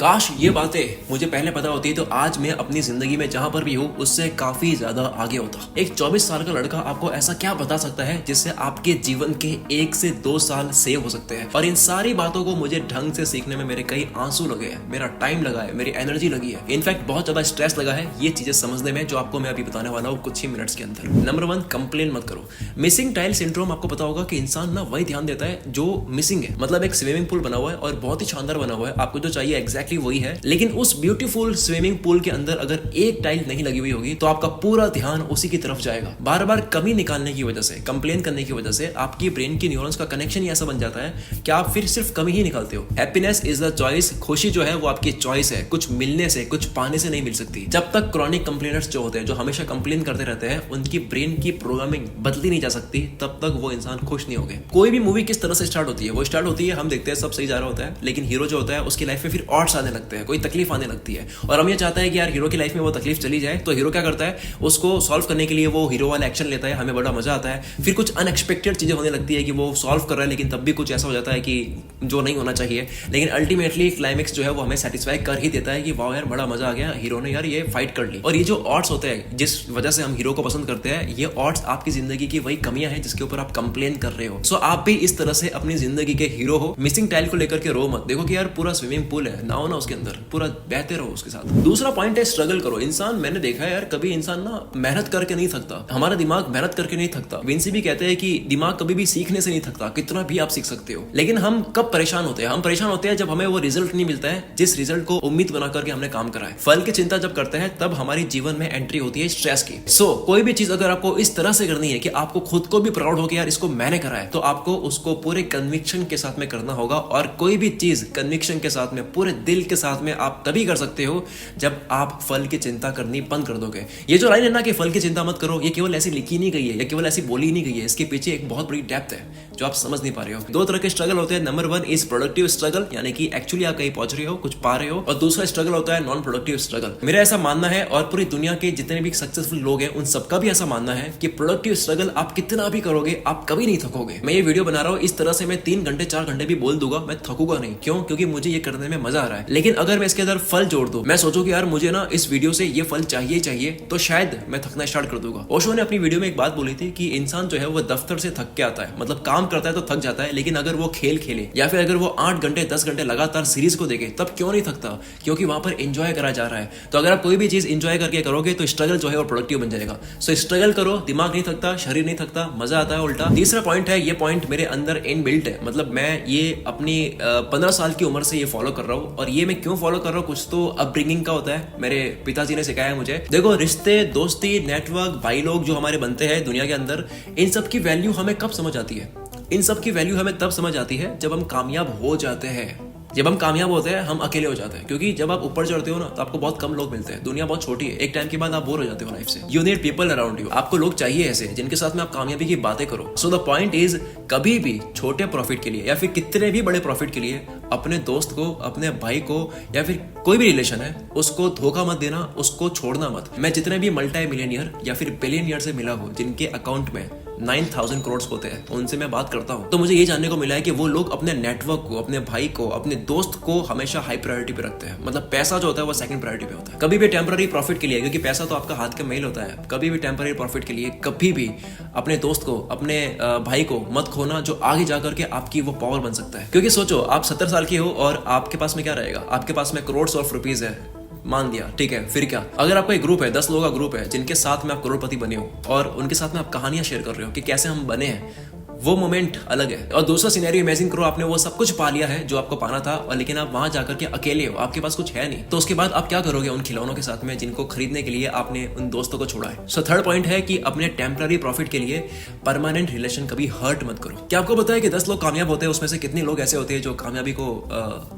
काश ये बातें मुझे पहले पता होती तो आज मैं अपनी जिंदगी में जहां पर भी हूँ उससे काफी ज्यादा आगे होता। एक 24 साल का लड़का आपको ऐसा क्या बता सकता है जिससे आपके जीवन के 1 से 2 साल सेव हो सकते हैं। और इन सारी बातों को मुझे ढंग से सीखने में मेरे कई आंसू लगे हैं, मेरा टाइम लगा है, मेरी एनर्जी लगी है, इनफैक्ट बहुत ज्यादा स्ट्रेस लगा है ये चीजें समझने में जो आपको मैं अभी बताने वाला हूँ कुछ ही मिनट्स के अंदर। नंबर 1, कंप्लेन मत करो। मिसिंग टाइल सिंड्रोम आपको पता होगा कि इंसान ना वही ध्यान देता है जो मिसिंग है। मतलब एक स्विमिंग पूल बना हुआ है और बहुत ही शानदार बना हुआ है, आपको जो चाहिए एग्जैक्टली वही है, लेकिन उस ब्यूटीफुल स्विमिंग पूल के अंदर अगर एक टाइल नहीं लगी हुई होगी तो आपका पूरा ध्यान उसी की तरफ जाएगा। बार बार कमी निकालने की वजह से, कंप्लेन करने की वजह से आपकी ब्रेन की न्यूरॉन्स का कनेक्शन ही ऐसा बन जाता है कि आप फिर सिर्फ कमी ही निकालते हो। Happiness is the choice. खुशी जो है वो आपकी चॉइस है, कुछ मिलने से, कुछ पाने से नहीं मिल सकती। जब तक क्रॉनिक कंप्लेनर्स जो होते हैं, जो हमेशा कंप्लेन करते रहते हैं, उनकी ब्रेन की प्रोग्रामिंग बदली नहीं जा सकती, तब तक वो इंसान खुश नहीं होंगे। कोई भी मूवी किस तरह से स्टार्ट होती है? वो स्टार्ट होती है, हम देखते हैं सब सही जा रहा होता है, लेकिन हीरो जो होता है उसकी लाइफ में फिर ऑड्स आने लगते हैं, कोई तकलीफ आने लगती है और हम ये चाहते हैं कि यार हीरो की लाइफ में वो तकलीफ चली जाए। तो हीरो क्या करता है, उसको सॉल्व करने के लिए वो हीरो वाला एक्शन लेता है, हमें बड़ा मजा आता है। फिर कुछ अनएक्सपेक्टेड चीजें होने लगती है कि वो सॉल्व कर रहा है, लेकिन तब भी कुछ ऐसा हो जाता है कि जो नहीं होना चाहिए। लेकिन अल्टीमेटली क्लाइमेक्स जो है वो हमें सेटिस्फाई कर ही देता है कि वाह यार बड़ा मजा आ गया, हीरो ने यार ये फाइट कर ली। और ये जो ऑड्स होते हैं जिस वजह से हम हीरो को पसंद करते हैं, ये ऑड्स आपकी जिंदगी की वही कमियां हैं जिसके ऊपर आप कंप्लेन कर रहे हो। सो आप भी इस तरह से अपनी जिंदगी के हीरो हो। मिसिंग टाइल को लेकर के रो मत। देखो कि यार पूरा स्विमिंग पूल है, ना हो ना उसके अंदर, पूरा बहते रहो उसके साथ। दूसरा पॉइंट है स्ट्रगल करो। इंसान, मैंने देखा है यार, कभी इंसान ना मेहनत करके नहीं थकता। हमारा दिमाग मेहनत करके नहीं थकता। विंसी भी कहते हैं कि दिमाग कभी भी सीखने से नहीं थकता, कितना भी आप सीख सकते हो। लेकिन हम कब परेशान होते हैं? हम परेशान होते हैं जब हमें वो रिजल्ट नहीं मिलता है जिस रिजल्ट को उम्मीद बना करके हमने काम करा है। फल की चिंता जब करते हैं तब हमारी जीवन में एंट्री होती है स्ट्रेस की। कोई भी चीज अगर आपको इस तरह से करनी है कि आपको खुद को भी प्राउड हो कि यार इसको मैंने करा है, तो आपको उसको पूरे कन्विक्शन के साथ में करना होगा। और कोई भी चीज कन्विक्शन के साथ में, पूरे दिल के साथ में आप तभी कर सकते हो जब आप फल की चिंता करनी बंद कर दोगे। ये जो लाइन है ना कि फल की चिंता मत करो, ये केवल ऐसी लिखी नहीं गई है या केवल ऐसी बोली नहीं गई है, इसके पीछे एक बहुत बड़ी डेप्थ है जो आप समझ नहीं पा रहे हो। 2 तरह के स्ट्रगल होते हैं। नंबर 1 इज प्रोडक्टिव स्ट्रगल, यानी कि एक्चुअली आप कहीं पहुंच रहे हो, कुछ पा रहे हो। और दूसरा स्ट्रगल होता है नॉन प्रोडक्टिव स्ट्रगल। मेरा ऐसा मानना है और पूरी दुनिया के जितने भी सक्सेसफुल लोग हैं उन सबका भी ऐसा मानना है कि प्रोडक्टिव स्ट्रगल आप कितना भी करोगे आप कभी नहीं थकोगे। मैं ये वीडियो बना रहा हूँ इस तरह से, मैं 3 घंटे 4 घंटे भी बोल दूंगा, मैं थकूंगा नहीं। क्यों? क्योंकि मुझे ये करने में मजा आ रहा है। लेकिन अगर मैं इसके अंदर फल जोड़ दूं, मैं सोचूं कि यार मुझे ना इस वीडियो से ये फल चाहिए, तो शायद मैं थकना स्टार्ट कर दूंगा। ओशो ने अपनी वीडियो में एक बात बोली थी कि इंसान जो है वो दफ्तर से थक के आता है, मतलब काम करता है तो थक जाता है, लेकिन अगर वो खेल खेले या फिर अगर वो 8 घंटे 10 घंटे लगातार सीरीज को देखे तब क्यों नहीं थकता? क्योंकि वहां पर एंजॉय करा जा रहा है। तो अगर आप कोई भी चीज एंजॉय करके करोगे तो स्ट्रगल जो है वो प्रोडक्टिव बन जाएगा। सो स्ट्रगल करो, दिमाग नहीं थकता, शरीर नहीं थकता, मजा आता है उल्टा। तीसरा पॉइंट है, ये पॉइंट मेरे अंदर इनबिल्ट है, मतलब मैं ये अपनी 15 साल की उम्र से ये फॉलो कर रहा हूँ। और ये मैं क्यों फॉलो कर रहा हूँ? कुछ तो अपब्रिंगिंग का होता है, मेरे पिताजी ने सिखाया मुझे। देखो, रिश्ते, दोस्ती, नेटवर्क, भाई लोग जो हमारे बनते हैं दुनिया के अंदर, इन सब की वैल्यू हमें कब समझ आती है? इन सब की वैल्यू हमें तब समझ आती है जब हम कामयाब हो जाते हैं। जब हम कामयाब होते हैं हम अकेले हो जाते हैं, क्योंकि जब आप ऊपर चढ़ते हो ना तो आपको बहुत कम लोग मिलते हैं। दुनिया बहुत छोटी है, एक टाइम के बाद आप बोर हो जाते हो लाइफ से। You need people around you. आपको लोग चाहिए ऐसे जिनके साथ में आप कामयाबी की बातें करो। सो द पॉइंट इज, कभी भी छोटे प्रॉफिट के लिए या फिर कितने भी बड़े प्रॉफिट के लिए अपने दोस्त को, अपने भाई को या फिर कोई भी रिलेशन है उसको धोखा मत देना, उसको छोड़ना मत। मैं जितने भी मल्टी मिलियनियर या फिर बिलियनियर से मिला हूं जिनके अकाउंट में 9,000 करोड़ होते हैं, उनसे मैं बात करता हूं तो मुझे ये जानने को मिला है कि वो लोग अपने नेटवर्क को, अपने भाई को, अपने दोस्त को हमेशा हाई प्रायोरिटी पे रखते हैं। मतलब पैसा जो होता है वो सेकंड प्रायोरिटी पे होता है। कभी भी टेम्पररी प्रॉफिट के लिए, क्योंकि पैसा तो आपका हाथ का मेल होता है, कभी भी टेम्पररी प्रॉफिट के लिए कभी भी अपने दोस्त को, अपने भाई को मत खोना, जो आगे जाकर के आपकी वो पावर बन सकता है। क्योंकि सोचो, आप 70 साल के हो और आपके पास में क्या रहेगा? आपके पास में करोड़ ऑफ रुपीज है, मान लिया, ठीक है, फिर क्या? अगर आपका एक ग्रुप है, 10 लोगों का ग्रुप है जिनके साथ में आप करोड़पति बने हो और उनके साथ में आप कहानियां शेयर कर रहे हो कि कैसे हम बने हैं, वो मोमेंट अलग है। और दूसरा सिनेरियो इमेजिन करो, आपने वो सब कुछ पा लिया है जो आपको पाना था, और लेकिन आप वहां जाकर के अकेले हो, आपके पास कुछ है नहीं। तो उसके बाद आप क्या करोगे उन खिलौनों के साथ में जिनको खरीदने के लिए आपने उन दोस्तों को छोड़ा है? सो थर्ड पॉइंट है कि अपने टेम्पररी प्रॉफिट के लिए परमानेंट रिलेशन कभी हर्ट मत करो। क्या आपको पता है कि 10 लोग कामयाब होते हैं, उसमें से कितने लोग ऐसे होते हैं जो कामयाबी को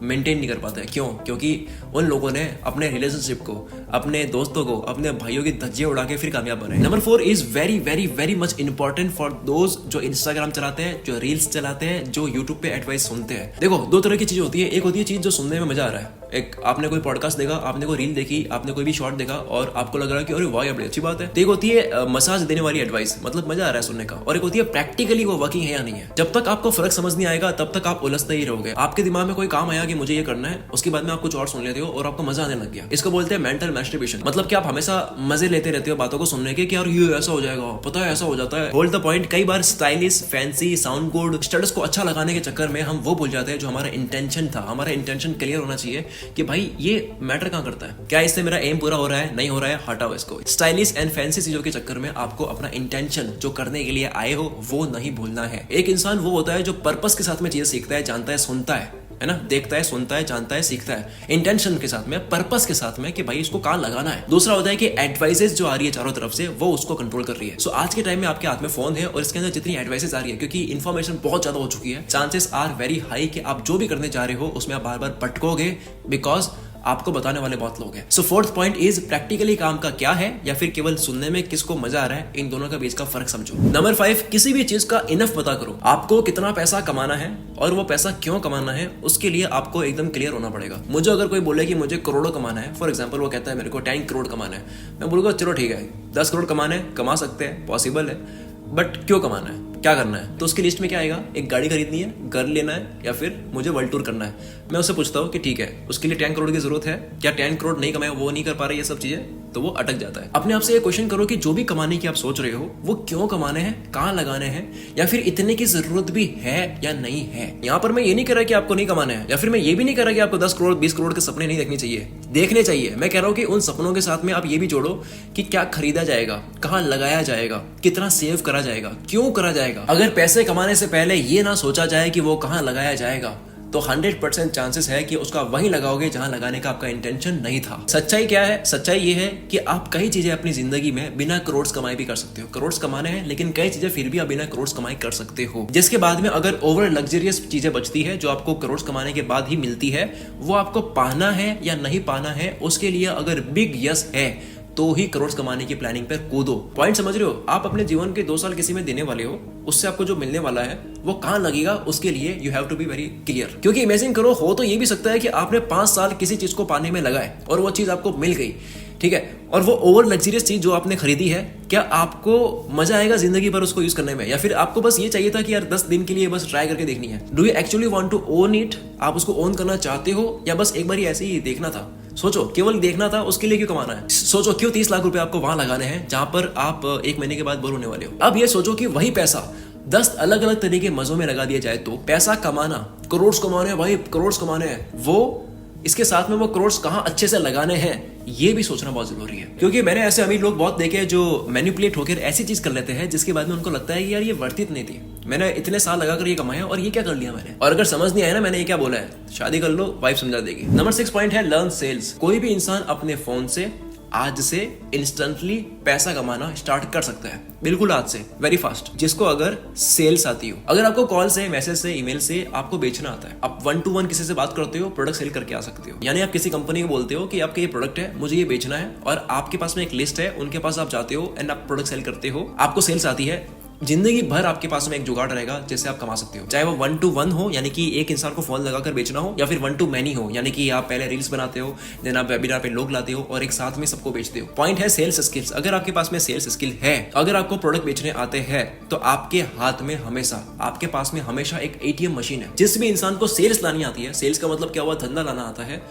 मेंटेन नहीं कर पाते हैं? क्यों? क्योंकि उन लोगों ने अपने रिलेशनशिप को, अपने दोस्तों को, अपने भाइयों की धज्जियां उड़ा के फिर कामयाब बने। Number 4 is very very very much important for those जो इंस्टाग्राम चलाते हैं, जो रील्स चलाते हैं, जो यूट्यूब पे एडवाइस सुनते हैं। देखो, दो तरह की चीज होती है। एक होती है चीज जो सुनने में मजा आ रहा है, एक आपने कोई पॉडकास्ट देखा, आपने कोई रील देखी, आपने कोई भी शॉर्ट देखा और आपको लग रहा है कि अरे वाह, ये बड़ी अच्छी बात है। तो एक होती है मसाज देने वाली एडवाइस, मतलब मजा आ रहा है सुनने का। और एक होती है प्रैक्टिकली वो वर्किंग है या नहीं है। जब तक आपको फर्क समझ नहीं आएगा तब तक आप उलझते ही रहोगे। आपके दिमाग में कोई काम आया कि मुझे ये करना है, उसके बाद में आप कुछ और सुन लेते हो और आपको मजा आने लग गया। इसको बोलते हैं मेंटल मैस्टरबेशन। मतलब कि आप हमेशा मजे लेते रहते हो बातों को सुनने के कि यार ये ऐसा हो जाएगा, पता है ऐसा हो जाता है। Hold the point. कई बार stylish, fancy, sound good, status को अच्छा लगाने के चक्कर में हम वो भूल जाते हैं जो हमारा इंटेंशन था। हमारा इंटेंशन क्लियर होना चाहिए कि भाई ये मैटर कहां करता है, क्या इससे मेरा एम पूरा हो रहा है, नहीं हो रहा है, हटाओ इसको। स्टाइलिश एंड फैंसी चीजों के चक्कर में आपको अपना इंटेंशन जो करने के लिए आए हो वो नहीं भूलना है। एक इंसान वो होता है जो पर्पस के साथ में चीजें सीखता है, जानता है, सुनता है ना, देखता है, सुनता है, जानता है, सीखता है इंटेंशन के साथ में, पर्पस के साथ में कि भाई इसको कहां लगाना है। दूसरा होता है कि एडवाइसेस जो आ रही है चारों तरफ से वो उसको कंट्रोल कर रही है। सो आज के टाइम में आपके हाथ में फोन है और इसके अंदर जितनी एडवाइसेस आ रही है, क्योंकि इन्फॉर्मेशन बहुत ज्यादा हो चुकी है, चांसेस आर वेरी हाई कि आप जो भी करने जा रहे हो उसमें आप बार बार भटकोगे, बिकॉज आपको बताने वाले बहुत लोग हैं। सो फोर्थ पॉइंट इज प्रैक्टिकली काम का क्या है या फिर केवल सुनने में किसको मजा आ रहा है, इन दोनों का बीच का फर्क समझो। नंबर 5, किसी भी चीज का इनफ पता करो। आपको कितना पैसा कमाना है और वो पैसा क्यों कमाना है, उसके लिए आपको एकदम क्लियर होना पड़ेगा। मुझे अगर कोई बोले कि मुझे करोड़ों कमाना है, फॉर एग्जाम्पल वो कहता है मेरे को 10 करोड़ कमाना है, मैं बोलूंगा चलो ठीक है 10 करोड़ कमाना है, कमा सकते हैं, पॉसिबल है, बट क्यों कमाना है, क्या करना है। तो उसकी लिस्ट में क्या आएगा, एक गाड़ी खरीदनी है, घर लेना है, या फिर मुझे वर्ल्ड टूर करना है। मैं उससे पूछता हूँ कि ठीक है उसके लिए 10 करोड़ की जरूरत है क्या, 10 करोड़ नहीं कमाए, वो नहीं कर पा रहे ये सब चीजें, तो वो अटक जाता है। अपने आप से ये क्वेश्चन करो कि जो भी कमाने की आप सोच रहे हो वो क्यों कमाने हैं, कहाँ लगाने हैं, या फिर इतने की जरूरत भी है या नहीं है। यहाँ पर मैं ये नहीं कह रहा कि आपको नहीं कमाना है, या फिर मैं ये भी नहीं कह रहा कि आपको 10 करोड़ 20 करोड़ के सपने नहीं देखने चाहिए, देखने चाहिए। मैं कह रहा हूँ कि उन सपनों के साथ में आप ये भी जोड़ो कि क्या खरीदा जाएगा, कहाँ लगाया जाएगा, कितना सेव करा जाएगा, क्यों करा जाएगा। अगर पैसे कमाने से पहले ये ना सोचा जाए कि वो कहाँ लगाया जाएगा तो 100% चांसेस है कि उसका वहीं लगाओगे जहां लगाने का आपका इंटेंशन नहीं था। सच्चाई क्या है, सच्चाई ये है कि आप कई चीजें अपनी जिंदगी में बिना करोड़ कमाई भी कर सकते हो। करोड़ कमाने हैं लेकिन कई चीजें फिर भी आप बिना करोड़ कमाई कर सकते हो, जिसके बाद में अगर ओवर लग्जरियस चीजें बचती है जो आपको करोड़ कमाने के बाद ही मिलती है, वो आपको पाना है या नहीं पाना है, उसके लिए अगर बिग यस है तो ही करोड़ कमाने की प्लानिंग पर कूदो। पॉइंट समझ रहे हो। आप अपने जीवन के 2 साल किसी में देने वाले हो, उससे आपको जो मिलने वाला है वो कहां लगेगा, उसके लिए you have to be very clear. क्योंकि इमेजिन करो, हो तो ये भी सकता है कि आपने 5 साल किसी चीज को पाने में लगाए और वो चीज आपको मिल गई, ठीक है, और वो ओवर लग्जरियस चीज जो आपने खरीदी है, क्या आपको मजा आएगा जिंदगी भर उसको यूज करने में, या फिर आपको बस ये चाहिए था कि यार 10 दिन के लिए बस ट्राई करके देखनी है। Do you actually want to own it, आप उसको ओन करना चाहते हो, या बस एक बार ऐसे ही देखना था। सोचो, केवल देखना था, उसके लिए क्यों कमाना है। सोचो क्यों 30 लाख रुपए आपको वहां लगाने हैं जहां पर आप 1 महीने के बाद बोर होने वाले हो। अब ये सोचो कि वही पैसा 10 अलग अलग तरीके मजों में लगा दिया जाए तो पैसा कमाना, करोड़ कमाने हैं भाई, करोड़ कमाने हैं, वो इसके साथ में वो करोड़ कहाँ अच्छे से लगाने हैं ये भी सोचना बहुत जरूरी है। क्योंकि मैंने ऐसे अमीर लोग बहुत देखे जो मैनिपुलेट होकर ऐसी चीज कर लेते हैं जिसके बाद में उनको लगता है कि यार ये वर्थित नहीं थी, मैंने इतने साल लगाकर ये कमाया और ये क्या कर लिया मैंने। और अगर समझ नहीं आया ना मैंने ये क्या बोला है, शादी कर लो, वाइफ समझा देगी। नंबर 6 पॉइंट है लर्न सेल्स। कोई भी इंसान अपने फोन से आज से इंस्टेंटली पैसा कमाना स्टार्ट कर सकता है, बिल्कुल आज से, वेरी फास्ट, जिसको अगर सेल्स आती हो। अगर आपको कॉल से, मैसेज से, ईमेल से आपको बेचना आता है, आप 1 to 1 किसी से बात करते हो, प्रोडक्ट सेल करके आ सकते हो। यानी आप किसी कंपनी को बोलते हो कि आपका ये प्रोडक्ट है, मुझे ये बेचना है, और आपके पास में एक लिस्ट है, उनके पास आप जाते हो एंड आप प्रोडक्ट सेल करते हो, आपको सेल्स आती है। जिंदगी भर आपके पास में एक जुगाड़ रहेगा जिससे आप कमा सकते हो, चाहे वो 1 to 1 हो, यानी कि एक इंसान को फोन लगाकर बेचना हो, या फिर 1 to many हो, यानी कि आप पहले रील्स बनाते हो, देन आप वेबिनार पे लोग लाते हो और एक साथ में सबको बेचते हो। पॉइंट है सेल्स स्किल्स। अगर आपके पास में सेल्स स्किल है, अगर आपको प्रोडक्ट बेचने आते हैं, तो आपके हाथ में हमेशा, आपके पास में हमेशा एक ATM मशीन है। जिस भी इंसान को सेल्स लानी आती है, सेल्स का मतलब क्या हुआ, धंधा लाना आता है,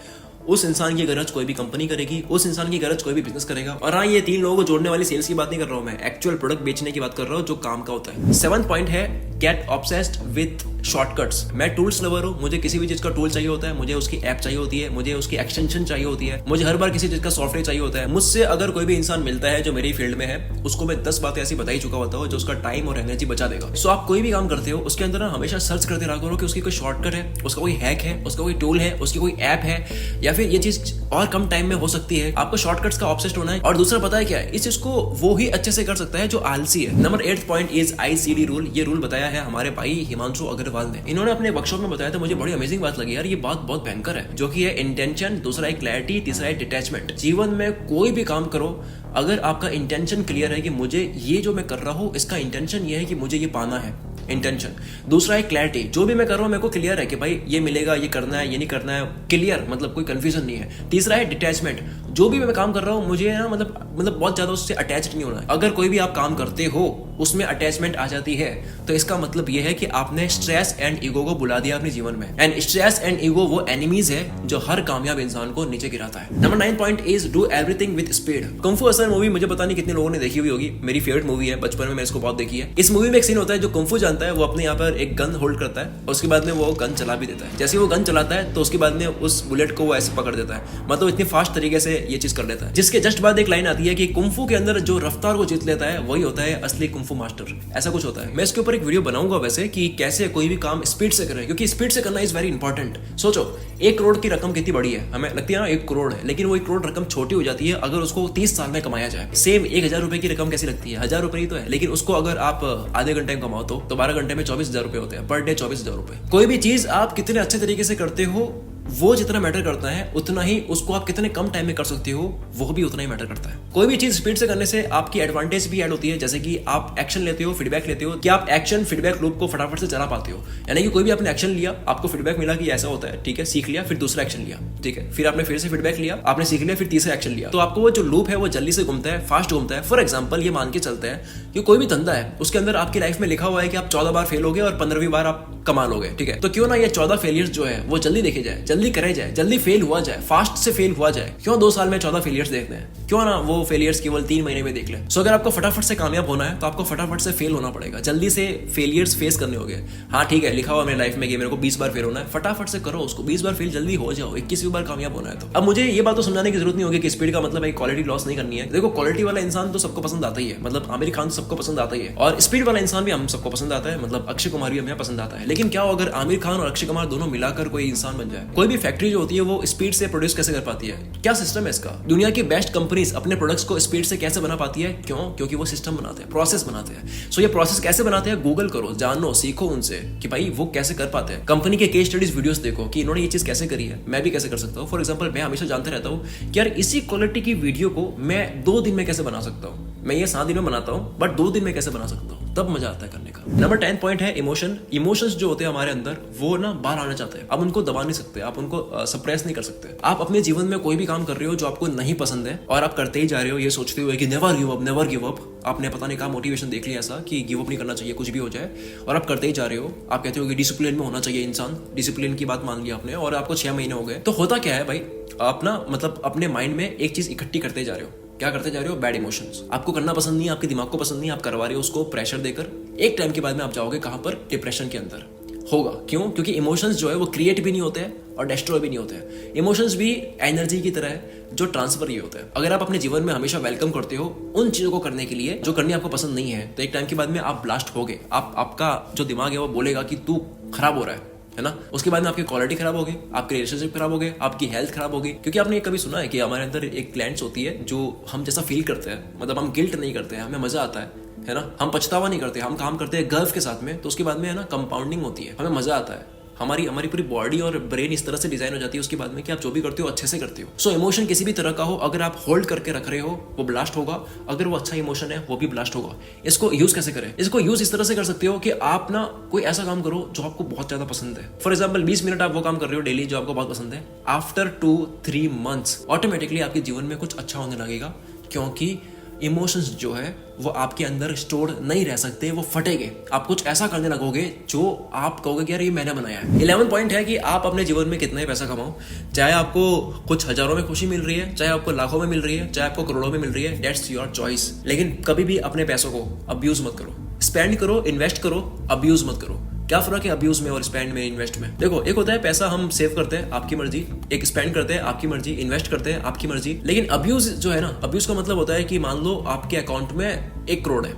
उस इंसान की गरज कोई भी कंपनी करेगी, उस इंसान की गरज कोई भी बिजनेस करेगा। और हाँ, ये 3 लोगों को जोड़ने वाली सेल्स की बात नहीं कर रहा हूं मैं, एक्चुअल प्रोडक्ट बेचने की बात कर रहा हूं जो काम का होता है। 7th पॉइंट है गेट ऑब्सेस्ड विथ शॉर्टकट्स। मैं टूल्स लवर हूं, मुझे किसी भी चीज का टूल चाहिए होता है, मुझे उसकी ऐप चाहिए होती है, मुझे उसकी एक्सटेंशन चाहिए होती है, मुझे हर बार किसी चीज का सॉफ्टवेयर चाहिए होता है। मुझसे अगर कोई भी इंसान मिलता है जो मेरी फील्ड में है, उसको मैं 10 बातें ऐसी बता ही चुका होता हूं जो उसका टाइम और एनर्जी बचा देगा। सो आप कोई भी काम करते हो उसके अंदर हमेशा सर्च करते रहा करो कि उसकी कोई शॉर्टकट है, उसका कोई हैक है, उसका कोई टूल है, उसकी कोई ऐप है, या फिर ये चीज और कम टाइम में हो सकती है। आपको शॉर्टकट्स का ऑब्सेस्ड होना है। और दूसरा पता है क्या है, इस चीज को वो ही अच्छे से कर सकता है जो आलसी है। Number 8 point is ICD rule. ये रूल बताया है हमारे भाई हिमांशु अग्रवाल ने। इन्होंने अपने वर्कशॉप में बताया था, मुझे बड़ी अमेजिंग बात लगी यार, ये बात बहुत भयंकर है, जो कि है इंटेंशन, दूसरा है क्लैरिटी, तीसरा है डिटैचमेंट। जीवन में कोई भी काम करो, अगर आपका इंटेंशन क्लियर है कि मुझे ये जो मैं कर रहा हूँ इसका इंटेंशन ये है कि मुझे ये पाना है, इंटेंशन। दूसरा है क्लैरिटी, जो भी मैं कर रहा हूँ मेरे को क्लियर है कि भाई ये मिलेगा, ये करना है, ये नहीं करना है, क्लियर, मतलब कोई कंफ्यूजन नहीं है। तीसरा है डिटैचमेंट, जो भी मैं काम कर रहा हूँ मुझे ना मतलब बहुत ज्यादा उससे अटैच नहीं होना है। अगर कोई भी आप काम करते हो उसमें अटैचमेंट आ जाती है तो इसका मतलब ये है कि आपने स्ट्रेस एंड ईगो को बुला दिया अपने जीवन में। एंड स्ट्रेस एंड ईगो वो एनिमीज है जो हर कामयाब इंसान को नीचे गिराता है। Number 9 point is do everything with speed. Kung फू हसल मूवी मुझे पता नहीं कितने लोगों ने देखी हुई होगी, मेरी फेवरेट मूवी है, बचपन में मैं इसको बहुत देखी है। इस मूवी में एक सीन होता है जो कुंग फू जानता है वो अपने यहाँ पर एक गन होल्ड करता है और उसके बाद में वो गन चला भी देता है। जैसे वो गन चलाता है तो उसके बाद में उस बुलेट को वो ऐसे पकड़ देता है, मतलब इतनी फास्ट तरीके से ये चीज कर लेता है। जिसके जस्ट बाद एक लाइन आती है कि कुंग फू के अंदर जो रफ्तार को जीत लेता है वही होता है असली कुंग फू मास्टर, ऐसा कुछ होता है। मैं इसके ऊपर एक वीडियो बनाऊंगा वैसे कि कैसे कोई भी काम स्पीड से करें, क्योंकि स्पीड से करना इज वेरी इंपॉर्टेंट। सोचो 1 करोड़ की रकम कितनी बड़ी है, हमें लगती है ना 1 करोड़ है, लेकिन वो 1 करोड़ रकम छोटी हो जाती है अगर उसको 30 साल में कमाया जाए। सेम 1000 रुपए की रकम कैसी लगती है, 1000 रुपए ही तो है, लेकिन उसको अगर आप आधे घंटे में कमाओ तो 12 घंटे में 24,000 रुपए होते हैं, पर डे 24,000 रुपए। कोई भी चीज आप कितने अच्छे तरीके से करते हो वो जितना मैटर करता है उतना ही उसको आप कितने कम टाइम में कर सकते हो वो भी उतना ही मैटर करता है। कोई भी चीज स्पीड से करने से आपकी एडवांटेज भी ऐड होती है, जैसे कि आप एक्शन लेते हो, फीडबैक लेते हो, कि आप एक्शन फीडबैक लूप को फटाफट से चला पाते हो। यानी कि कोई भी आपने एक्शन लिया, आपको फीडबैक मिला कि ऐसा होता है, ठीक है, सीख लिया, फिर दूसरा एक्शन लिया, ठीक है, फिर आपने फिर से फीडबैक लिया, आपने सीख लिया, फिर तीसरा एक्शन लिया, तो आपको वो जो लूप है वो जल्दी से घूमता है, फास्ट घूमता है। फॉर एग्जाम्पल ये मान के चलते हैं कि कोई भी धंधा है उसके अंदर आपकी लाइफ में लिखा हुआ है कि आप 14 बार फेल हो गए और 15वीं बार आप कमा लोगे, ठीक है, तो क्यों ना ये 14 फेलियर्स जो है वो जल्दी देखे जाए, जल्दी करे जाए, जल्दी फेल हुआ जाए, फास्ट से फेल हुआ जाए। क्यों 2 साल में 14 फेलियर्स देखते हैं, क्यों ना वो फेलियर्स केवल 3 महीने में देख ले। सो अगर आपको फटाफट से कामयाब होना है तो आपको फटाफट से फेल होना पड़ेगा, जल्दी से फेलियर्स फेस करने होंगे। हाँ ठीक है, लिखा हुआ मेरी लाइफ में कि मेरे को 20 बार फेल होना है, फटाफट से करो उसको, 20 बार फेल जल्दी हो जाओ, 21वीं बार कामयाब होना है। तो अब मुझे ये बात तो समझाने की जरूरत नहीं होगी कि स्पीड का मतलब है क्वालिटी लॉस नहीं करनी है। देखो क्वालिटी वाला इंसान तो सबको पसंद आता ही है, मतलब आमिर खान सबको पसंद आता ही है, और स्पीड वाला इंसान भी हम सबको पसंद आता है, मतलब अक्षय कुमार भी हमें पसंद आता है। लेकिन क्या हो अगर आमिर खान और अक्षय कुमार दोनों मिलाकर कोई इंसान बन जाए? कोई भी फैक्ट्री जो होती है वो स्पीड से प्रोड्यूस कैसे कर पाती है, क्या सिस्टम है इसका? दुनिया की बेस्ट कंपनीज अपने प्रोडक्ट्स को स्पीड से कैसे बना पाती है? क्यों? क्योंकि वो सिस्टम बनाते हैं, प्रोसेस बनाते हैं। सो ये प्रोसेस कैसे बनाते हैं, गूगल करो, जानो, सीखो उनसे कि भाई वो कैसे कर पाते हैं। कंपनी के केस स्टडीज वीडियोस देखो कि इन्होंने ये चीज कैसे करी है, मैं भी कैसे कर सकता हूँ। फॉर एग्जांपल मैं हमेशा जानता रहता हूँ कि यार इसी क्वालिटी की वीडियो को मैं 2 दिन में कैसे बना सकता हूँ। मैं ये 7 दिन में बनाता हूँ, बट 2 दिन में कैसे बना सकता हूँ, तब मजा आता है करने का। नंबर 10 पॉइंट है इमोशन। इमोशंस जो होते हैं हमारे अंदर वो ना बाहर आना चाहते हैं, आप उनको दबा नहीं सकते, आप उनको सप्रेस नहीं कर सकते। आप अपने जीवन में कोई भी काम कर रहे हो जो आपको नहीं पसंद है और आप करते ही जा रहे हो ये सोचते हुए कि never give up, never give up. आपने पता नहीं कहा मोटिवेशन देख लिया ऐसा कि गिव अप नहीं करना चाहिए, कुछ भी हो जाए, और आप करते ही जा रहे हो। आप कहते हो कि डिसिप्लिन में होना चाहिए इंसान, डिसिप्लिन की बात मान लिया आपने और आपको 6 महीने हो गए, तो होता क्या है भाई, आप ना मतलब अपने माइंड में एक चीज इकट्ठी करते जा रहे हो। क्या करते जा रहे हो? Bad emotions. आपको करना पसंद नहीं है, आपके दिमाग को पसंद नहीं, आप करवा रहे हो उसको प्रेशर देकर। एक टाइम के बाद में आप जाओगे कहां पर? डिप्रेशन के अंदर होगा। क्यों? क्योंकि इमोशंस जो है वो क्रिएट भी नहीं होते हैं और डिस्ट्रॉय भी नहीं होते हैं। इमोशंस भी एनर्जी की तरह है जो ट्रांसफर ही होता है। अगर आप अपने जीवन में हमेशा वेलकम करते हो उन चीजों को करने के लिए जो करनी आपको पसंद नहीं है, तो एक टाइम के बाद में आप ब्लास्ट होगे। आपका जो दिमाग है वो बोलेगा कि तू खराब हो रहा है ना। उसके बाद में आपकी क्वालिटी खराब होगी, आपके रिलेशनशिप खराब होगे, आपकी हेल्थ खराब होगी। क्योंकि आपने कभी सुना है कि हमारे अंदर एक ग्लैंड्स होती है जो हम जैसा फील करते हैं, मतलब हम गिल्ट नहीं करते हैं, हमें मजा आता है ना, हम पछतावा नहीं करते, हम काम करते हैं गर्व के साथ में, तो उसके बाद में है ना कंपाउंडिंग होती है, हमें मजा आता है। हमारी पूरी बॉडी और ब्रेन इस तरह से डिजाइन हो जाती है उसके बाद में कि आप जो भी करते हो अच्छे से करते हो। सो इमोशन किसी भी तरह का हो, अगर आप होल्ड करके रख रहे हो वो ब्लास्ट होगा, अगर वो अच्छा इमोशन है वो भी ब्लास्ट होगा। इसको यूज कैसे करें? इसको यूज इस तरह से कर सकते हो कि आप ना कोई ऐसा काम करो जो आपको बहुत ज्यादा पसंद है। फॉर एग्जाम्पल 20 मिनट आप वो काम कर रहे हो डेली जो आपको बहुत पसंद है, आफ्टर 2-3 मंथ्स ऑटोमेटिकली आपके जीवन में कुछ अच्छा होने लगेगा, क्योंकि इमोशंस जो है वो आपके अंदर स्टोर नहीं रह सकते, वो फटेंगे। आप कुछ ऐसा करने लगोगे जो आप कहोगे कि यार ये मैंने बनाया है। 11 पॉइंट है कि आप अपने जीवन में कितना ही पैसा कमाओ, चाहे आपको कुछ हजारों में खुशी मिल रही है, चाहे आपको लाखों में मिल रही है, चाहे आपको करोड़ों में मिल रही है, दैट्स योर चॉइस। लेकिन कभी भी अपने पैसों को अब्यूज मत करो। स्पेंड करो, इन्वेस्ट करो, अब्यूज मत करो। क्या फर्क है अब्यूज में और स्पेंड में, इन्वेस्ट में? देखो, एक होता है पैसा हम सेव करते हैं, आपकी मर्जी, एक स्पेंड करते हैं, आपकी मर्जी, इन्वेस्ट करते हैं, आपकी मर्जी। लेकिन अब्यूज जो है ना, अब्यूज का मतलब होता है कि मान लो आपके अकाउंट में 1 करोड़ है,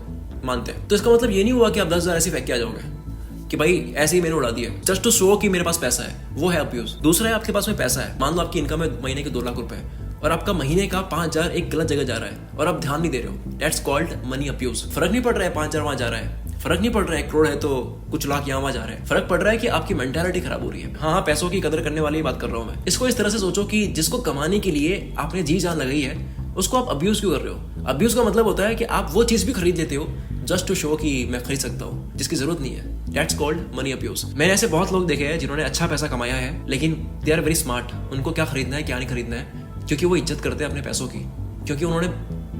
मानते हैं, तो इसका मतलब ये नहीं हुआ कि आप 10,000 ऐसे फेंक के आ जाओगे कि भाई ऐसे ही मैंने उड़ा दिया जस्ट टू शो कि मेरे पास पैसा है, वो है अब्यूज। दूसरा है आपके पास में पैसा है, मान लो आपकी इनकम है महीने के 2 लाख रुपए और आपका महीने का 5,000 एक गलत जगह जा रहा है और आप ध्यान नहीं दे रहे हो, दैट्स कॉल्ड मनी अब्यूज। फर्क नहीं पड़ रहा है 5,000 वहां जा रहा है, फर्क नहीं पड़ रहा है 1 करोड़ है तो कुछ लाख यहाँ जा रहे हैं, फर्क पड़ रहा है कि आपकी मेंटालिटी खराब हो रही है। हाँ, पैसों की कदर करने वाली बात कर रहा हूँ मैं। इसको इस तरह से सोचो कि जिसको कमाने के लिए आपने जी जान लगाई है उसको आप अब्यूज क्यों कर रहे हो? अब्यूज का मतलब होता है कि आप वो चीज भी खरीद लेते हो जस्ट टू शो कि मैं खरीद सकता हूँ, जिसकी जरूरत नहीं है। That's called money abuse। मैंने ऐसे बहुत लोग देखे हैं जिन्होंने अच्छा पैसा कमाया है, लेकिन दे आर वेरी स्मार्ट। उनको क्या खरीदना है क्या नहीं खरीदना है, क्योंकि वो इज्जत करते हैं अपने पैसों की, क्योंकि उन्होंने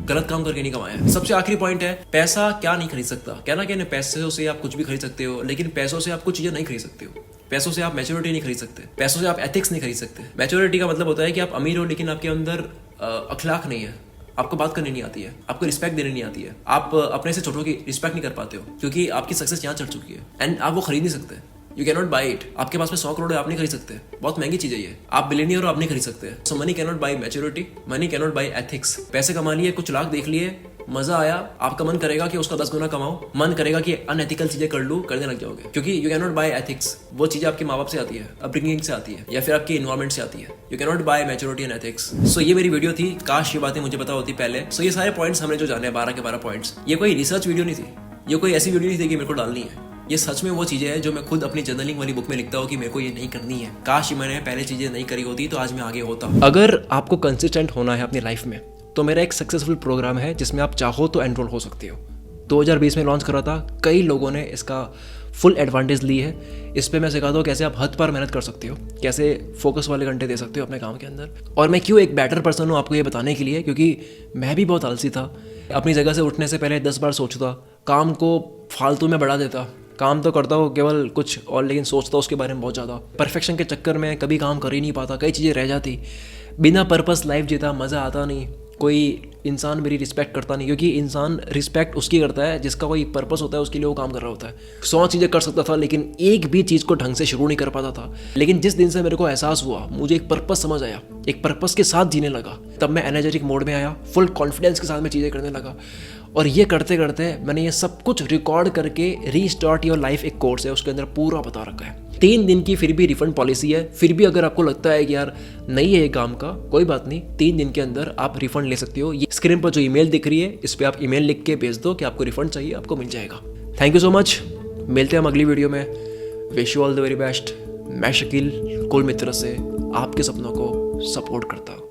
गलत काम करके नहीं कमाया है। सबसे आखिरी पॉइंट है, पैसा क्या नहीं खरीद सकता। कहना क्या, पैसों से आप कुछ भी खरीद सकते हो, लेकिन पैसों से आप कुछ चीजें नहीं खरीद सकते हो। पैसों से आप मैच्योरिटी नहीं खरीद सकते, पैसों से आप एथिक्स नहीं खरीद सकते। मैच्योरिटी का मतलब होता है कि आप अमीर हो लेकिन आपके अंदर अखलाक नहीं है, आपको बात करनी नहीं आती है, आपको रिस्पेक्ट देनी नहीं आती है, आप अपने से छोटों की रिस्पेक्ट नहीं कर पाते हो, क्योंकि आपकी सक्सेस यहाँ चढ़ चुकी है एंड आप वो खरीद नहीं सकते। You can not by it. आपके पास में 100 करोड़ है, आप नहीं खरीद सकते, बहुत महंगी चीज है ये। आप बिलियनियर हो, आप नहीं खरीद सकते। So money can not buy maturity, money can not buy ethics. पैसे कमा लिए, कुछ लाख देख लिए, मजा आया, आपका मन करेगा कि उसका 10 गुना कमाओ, मन करेगा कि अनएथिकल चीजें कर लूं, करने लग जाओगे, क्योंकि you can not buy ethics. वो चीजें आपके माँ बाप से आती है, अपब्रिंगिंग से आती है, या फिर आपके इन्वायरमेंट से आती है। You can not buy maturity and ethics. So ये मेरी वीडियो थी, काश ये बातें मुझे पता होती पहले। सो ये सारे पॉइंट्स हमने जो जाने 12 के 12 पॉइंट्स, ये कोई रिसर्च वीडियो नहीं थी, ये कोई ऐसी वीडियो नहीं थी कि मेरे को डालनी है। ये सच में वो चीजें हैं जो मैं खुद अपनी जर्नलिंग वाली बुक में लिखता हूँ कि मेरे को ये नहीं करनी है। काश मैंने पहले चीजें नहीं करी होती तो आज मैं आगे होता। अगर आपको कंसिस्टेंट होना है अपनी लाइफ में, तो मेरा एक सक्सेसफुल प्रोग्राम है जिसमें आप चाहो तो एनरोल हो सकते हो। 2020 में लॉन्च करा था, कई लोगों ने इसका फुल एडवांटेज ली है। इस पे मैं सिखाता हूँ कैसे आप हद पर मेहनत कर सकते हो, कैसे फोकस वाले घंटे दे सकते हो अपने काम के अंदर। और मैं क्यों एक बेटर पर्सन हूँ आपको ये बताने के लिए, क्योंकि मैं भी बहुत आलसी था। अपनी जगह से उठने से पहले 10 बार सोचता, काम को फालतू में बढ़ा देता। काम तो करता हो केवल कुछ और, लेकिन सोचता उसके बारे में बहुत ज़्यादा। परफेक्शन के चक्कर में कभी काम कर ही नहीं पाता, कई चीज़ें रह जाती। बिना पर्पस लाइफ जीता, मज़ा आता नहीं। कोई इंसान मेरी रिस्पेक्ट करता नहीं, क्योंकि इंसान रिस्पेक्ट उसकी करता है जिसका कोई पर्पस होता है, उसके लिए वो काम कर रहा होता है। 100 चीज़ें कर सकता था, लेकिन एक भी चीज़ को ढंग से शुरू नहीं कर पाता था। लेकिन जिस दिन से मेरे को एहसास हुआ, मुझे एक पर्पस समझ आया, एक पर्पस के साथ जीने लगा, तब मैं एनर्जेटिक मोड में आया, फुल कॉन्फिडेंस के साथ मैं चीज़ें करने लगा। और ये करते करते मैंने ये सब कुछ रिकॉर्ड करके रीस्टार्ट योर लाइफ एक कोर्स है, उसके अंदर पूरा बता रखा है। 3 दिन की फिर भी रिफंड पॉलिसी है। फिर भी अगर आपको लगता है कि यार नहीं है ये काम का, कोई बात नहीं, 3 दिन के अंदर आप रिफंड ले सकते हो। ये स्क्रीन पर जो ईमेल दिख रही है, इस पर आप ईमेल लिख के भेज दो कि आपको रिफंड चाहिए, आपको मिल जाएगा। थैंक यू सो मच, मिलते हैं हम अगली वीडियो में। Wish you all the very best. मैं शकील कुल मित्र से आपके सपनों को सपोर्ट करता हूँ।